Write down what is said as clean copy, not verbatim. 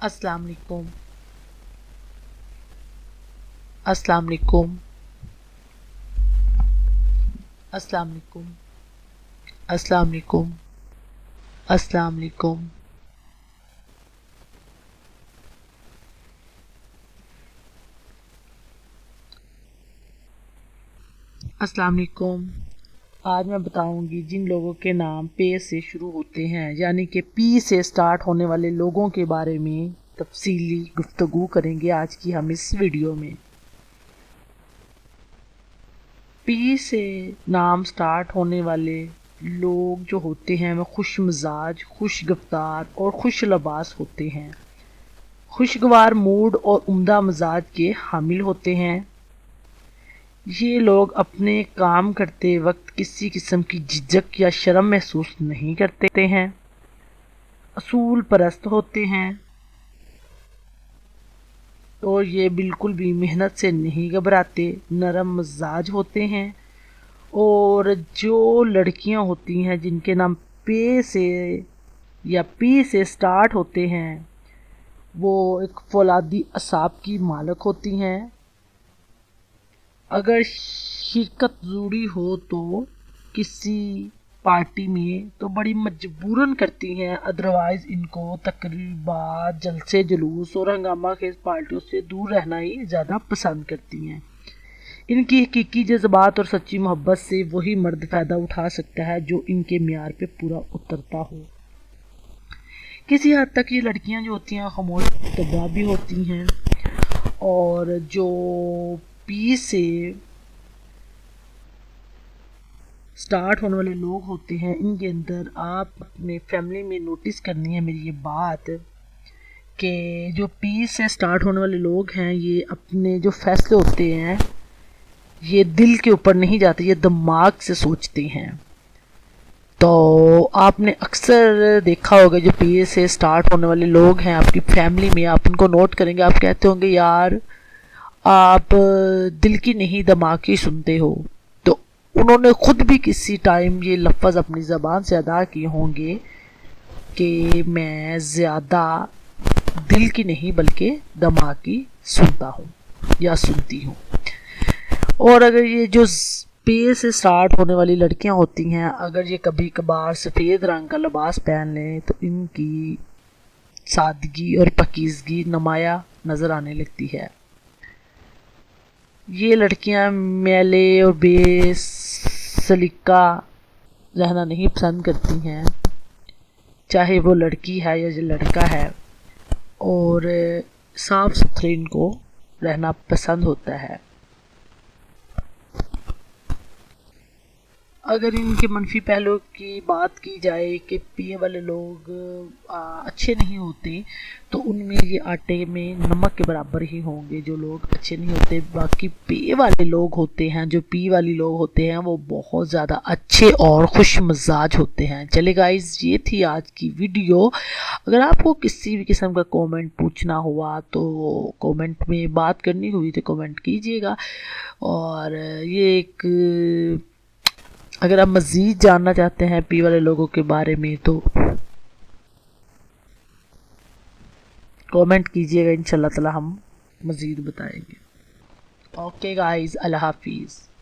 अस्सलाम वालेकुम। अस्सलाम वालेकुम। अस्सलाम वालेकुम। अस्सलाम वालेकुम। अस्सलाम वालेकुम। अस्सलाम वालेकुम। आज मैं बताऊंगी जिन लोगों के नाम पे से शुरू होते हैं यानी कि पी से स्टार्ट होने वाले लोगों के बारे में तफसीली गुफ्तगू करेंगे आज की हम इस वीडियो में। पी से नाम स्टार्ट होने वाले लोग जो होते हैं वो खुश मिजाज, खुश गफ्तार और खुश लबास होते हैं। खुशगवार मूड और उम्दा मिजाज के हामिल होते हैं। ये लोग अपने काम करते वक्त किसी किस्म की झिझक या शर्म महसूस नहीं करते हैं। असूल परस्त होते हैं और ये बिल्कुल भी मेहनत से नहीं घबराते। नरम मिजाज होते हैं। और जो लड़कियां होती हैं जिनके नाम पे से या पी से स्टार्ट होते हैं वो एक फौलादी असाब की मालक होती हैं। अगर शिरकत ज़रूरी हो तो किसी पार्टी में तो बड़ी मजबूरन करती हैं, अदरवाइज़ इनको तकरीबात, जलसे जुलूस और हंगामा खेज पार्टियों से दूर रहना ही ज़्यादा पसंद करती हैं। इनकी हकीकी जज्बात और सच्ची मोहब्बत से वही मर्द फ़ायदा उठा सकता है जो इनके म्यार पे पूरा उतरता हो। किसी हद तक ये लड़कियां जो होती हैं खामोश तबा भी होती हैं। और जो पी से स्टार्ट होने वाले लोग होते हैं इनके अंदर आप अपने फैमिली में नोटिस करनी है मेरी ये बात कि जो पी से स्टार्ट होने वाले लोग हैं ये अपने जो फैसले होते हैं ये दिल के ऊपर नहीं जाते, ये दिमाग से सोचते हैं। तो आपने अक्सर देखा होगा जो पी से स्टार्ट होने वाले लोग हैं आपकी फैमिली में, आप उनको नोट करेंगे, आप कहते होंगे यार आप दिल की नहीं दिमाग की सुनते हो। तो उन्होंने खुद भी किसी टाइम ये लफ्ज़ अपनी ज़बान से अदा किए होंगे कि मैं ज़्यादा दिल की नहीं बल्कि दिमाग की सुनता हूँ या सुनती हूँ। और अगर ये जो पे से स्टार्ट होने वाली लड़कियां होती हैं अगर ये कभी कभार सफ़ेद रंग का लिबास पहन लें तो इनकी सादगी और पकीज़गी नुमाया नज़र आने लगती है। ये लड़कियां मैले और बेसलीका रहना नहीं पसंद करती हैं, चाहे वो लड़की है या जो लड़का है, और साफ सुथरे इनको रहना पसंद होता है। अगर इनके मनफी पहलू की बात की जाए कि पी वाले लोग अच्छे नहीं होते तो उनमें ये आटे में नमक के बराबर ही होंगे जो लोग अच्छे नहीं होते। बाकी पे वाले लोग होते हैं, जो पी वाली लोग होते हैं वो बहुत ज़्यादा अच्छे और खुश मिजाज होते हैं। चले गाइस ये थी आज की वीडियो। अगर आपको किसी भी किस्म का कमेंट पूछना हुआ तो कमेंट में बात करनी हुई तो कमेंट कीजिएगा। और ये एक अगर आप मज़ीद जानना चाहते हैं पी वाले लोगों के बारे में तो कमेंट कीजिएगा, इंशाल्लाह ताला हम मज़ीद बताएंगे। ओके गाइस, अल्लाह हाफिज़।